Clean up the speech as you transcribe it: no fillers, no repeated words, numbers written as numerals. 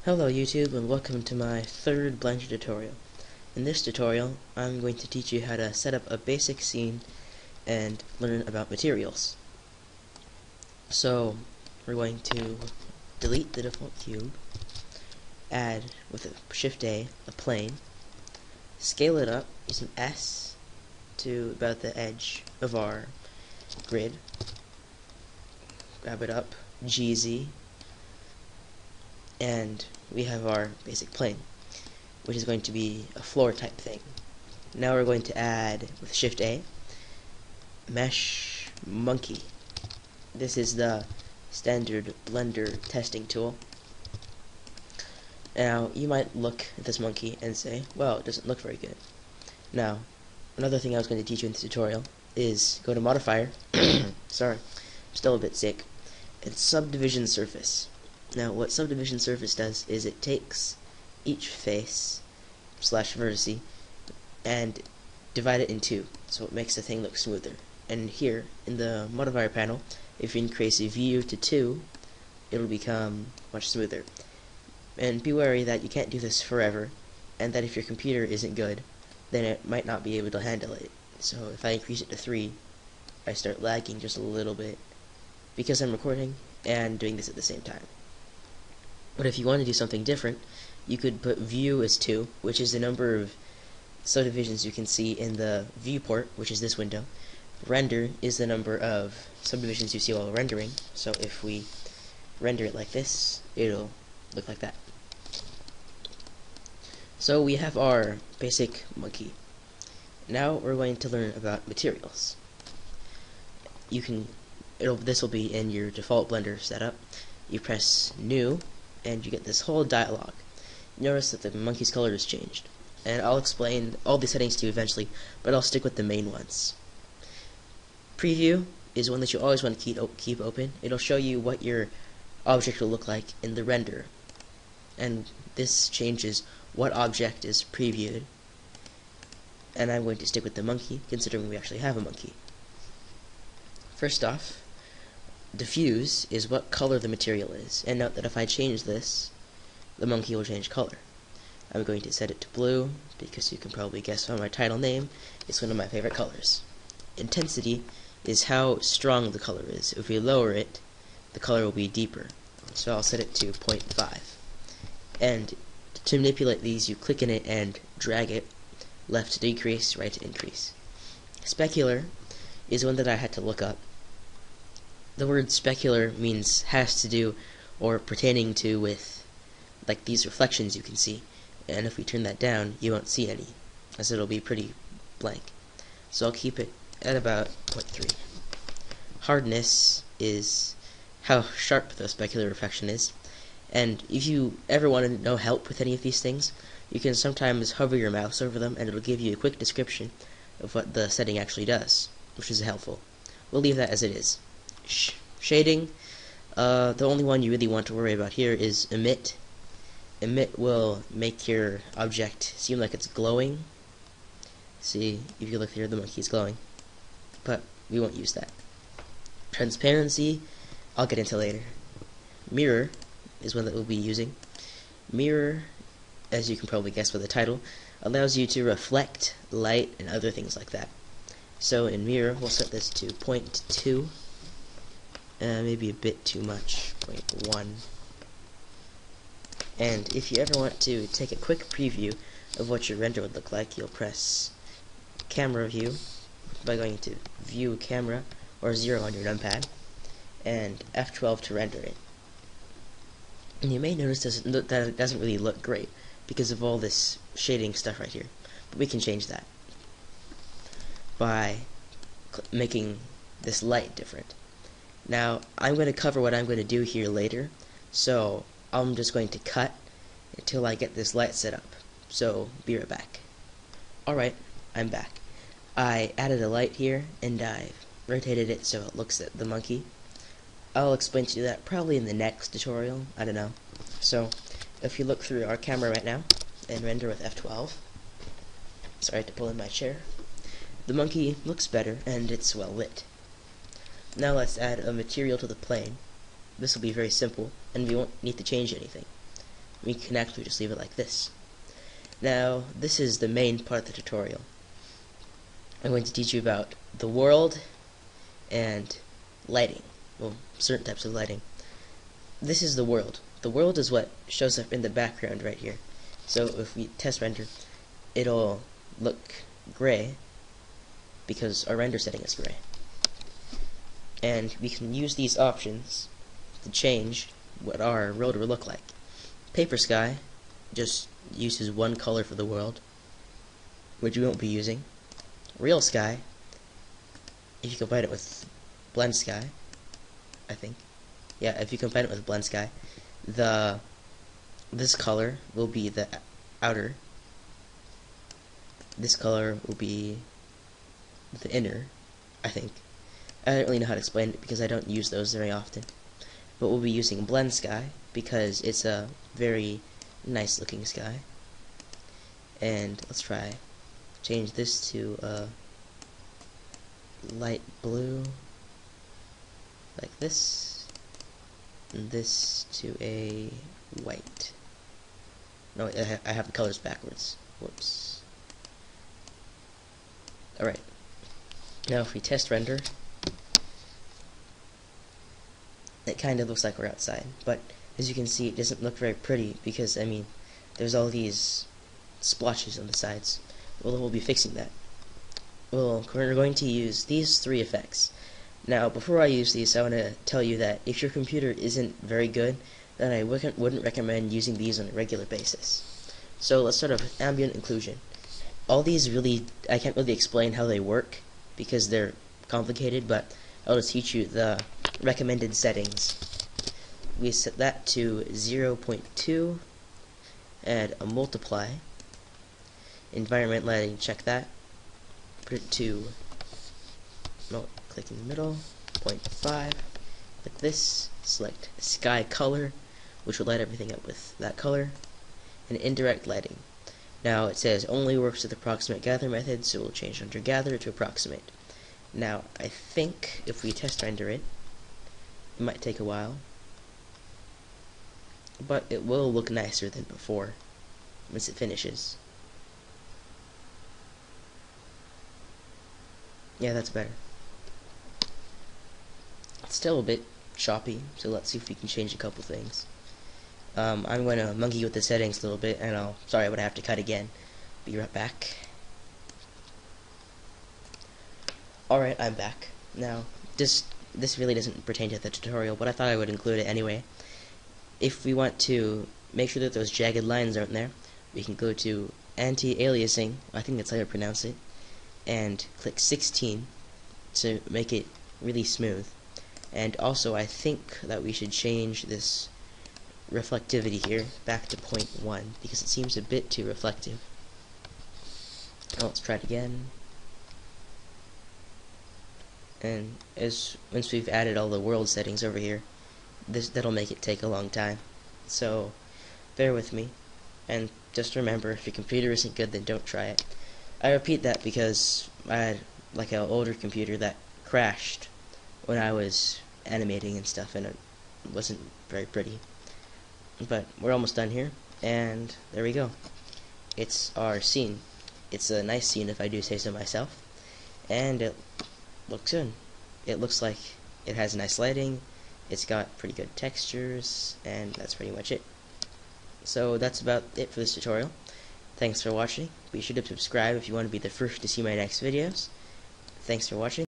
Hello YouTube, and welcome to my third Blender tutorial. In this tutorial, I'm going to teach you how to set up a basic scene and learn about materials. So, we're going to delete the default cube, add, with a Shift-A, a plane, scale it up using S to about the edge of our grid, grab it up, GZ, and we have our basic plane, which is going to be a floor type thing. Now we're going to add, with Shift A, Mesh Monkey. This is the standard Blender testing tool. Now, you might look at this monkey and say, well, it doesn't look very good. Now, another thing I was going to teach you in this tutorial is go to modifier, sorry, I'm still a bit sick, and subdivision surface. Now, what subdivision surface does is it takes each face / vertice and divide it in two, so it makes the thing look smoother. And here, in the modifier panel, if you increase a view to 2, it'll become much smoother. And be wary that you can't do this forever, and that if your computer isn't good, then it might not be able to handle it. So if I increase it to 3, I start lagging just a little bit, because I'm recording and doing this at the same time. But if you want to do something different, you could put view as 2, which is the number of subdivisions you can see in the viewport, which is this window. Render is the number of subdivisions you see while rendering, so if we render it like this, it'll look like that. So we have our basic monkey. Now we're going to learn about materials. This will be in your default Blender setup. You press New, and you get this whole dialog. Notice that the monkey's color has changed, and I'll explain all the settings to you eventually, but I'll stick with the main ones. Preview is one that you always want to keep open. It'll show you what your object will look like in the render, and this changes what object is previewed, and I'm going to stick with the monkey, considering we actually have a monkey. First off, diffuse is what color the material is, and note that if I change this, the monkey will change color. I'm going to set it to blue, because you can probably guess from my title name, it's one of my favorite colors. Intensity is how strong the color is. If we lower it, the color will be deeper. So I'll set it to 0.5. And to manipulate these, you click in it and drag it, left to decrease, right to increase. Specular is one that I had to look up. The word specular means has to do or pertaining to with like these reflections you can see, and if we turn that down you won't see any, as it'll be pretty blank. So I'll keep it at about 0.3. Hardness is how sharp the specular reflection is, and if you ever want to know help with any of these things, you can sometimes hover your mouse over them and it'll give you a quick description of what the setting actually does, which is helpful. We'll leave that as it is. Shading, the only one you really want to worry about here is emit. Emit will make your object seem like it's glowing. See, if you look here, the monkey is glowing, but we won't use that. Transparency, I'll get into later. Mirror is one that we'll be using. Mirror, as you can probably guess by the title, allows you to reflect light and other things like that. So in mirror, we'll set this to 0.2. Maybe a bit too much, 0.1. And if you ever want to take a quick preview of what your render would look like, you'll press Camera View by going to View Camera, or 0 on your numpad, and F12 to render it. And you may notice that it doesn't really look great because of all this shading stuff right here, but we can change that by making this light different. Now, I'm going to cover what I'm going to do here later, so I'm just going to cut until I get this light set up. So, be right back. Alright, I'm back. I added a light here, and I rotated it so it looks at the monkey. I'll explain to you that probably in the next tutorial, I don't know. So, if you look through our camera right now, and render with F12, sorry, I had to pull in my chair, the monkey looks better, and it's well lit. Now let's add a material to the plane. This will be very simple, and we won't need to change anything. we can actually just leave it like this. Now, this is the main part of the tutorial. I'm going to teach you about the world and lighting. Well, certain types of lighting. This is the world. The world is what shows up in the background right here. So if we test render, it'll look gray because our render setting is gray. And we can use these options to change what our world will look like. Paper sky just uses one color for the world, which we won't be using. Real sky, if you combine it with blend sky, I think. Yeah, if you combine it with blend sky, this color will be the outer. This color will be the inner, I think. I don't really know how to explain it because I don't use those very often. But we'll be using blend sky because it's a very nice looking sky. And let's try change this to light blue like this, and this to a white. No, I have the colors backwards. Whoops. Alright. Now if we test render, it kind of looks like we're outside, but as you can see, it doesn't look very pretty because, I mean, there's all these splotches on the sides. Well, we'll be fixing that. Well, we're going to use these three effects. Now, before I use these, I want to tell you that if your computer isn't very good, then I wouldn't recommend using these on a regular basis. So let's start off with ambient occlusion. All these really, I can't really explain how they work because they're complicated, but I'll just teach you the recommended settings. We set that to 0.2, add a multiply, environment lighting, check that, put it to, no, click in the middle, 0.5, like this, select sky color, which will light everything up with that color, and indirect lighting. Now it says only works with approximate gather method, so we'll change under gather to approximate. Now I think if we test render it, it might take a while, but it will look nicer than before once it finishes. Yeah, that's better. It's still a bit choppy, so let's see if we can change a couple things. I'm going to monkey with the settings a little bit, and sorry, I would have to cut again. Be right back. Alright, I'm back. Now, this really doesn't pertain to the tutorial, but I thought I would include it anyway. If we want to make sure that those jagged lines aren't there, we can go to anti-aliasing, I think that's how you pronounce it, and click 16 to make it really smooth. And also, I think that we should change this reflectivity here back to 0.1 because it seems a bit too reflective. Now let's try it again. And once we've added all the world settings over here, that'll make it take a long time. So bear with me, and just remember, if your computer isn't good, then don't try it. I repeat that because I had like an older computer that crashed when I was animating and stuff, and it wasn't very pretty. But we're almost done here, and there we go. It's our scene. It's a nice scene, if I do say so myself, and it looks good. It looks like it has nice lighting, it's got pretty good textures, and that's pretty much it. So that's about it for this tutorial. Thanks for watching. Be sure to subscribe if you want to be the first to see my next videos. Thanks for watching.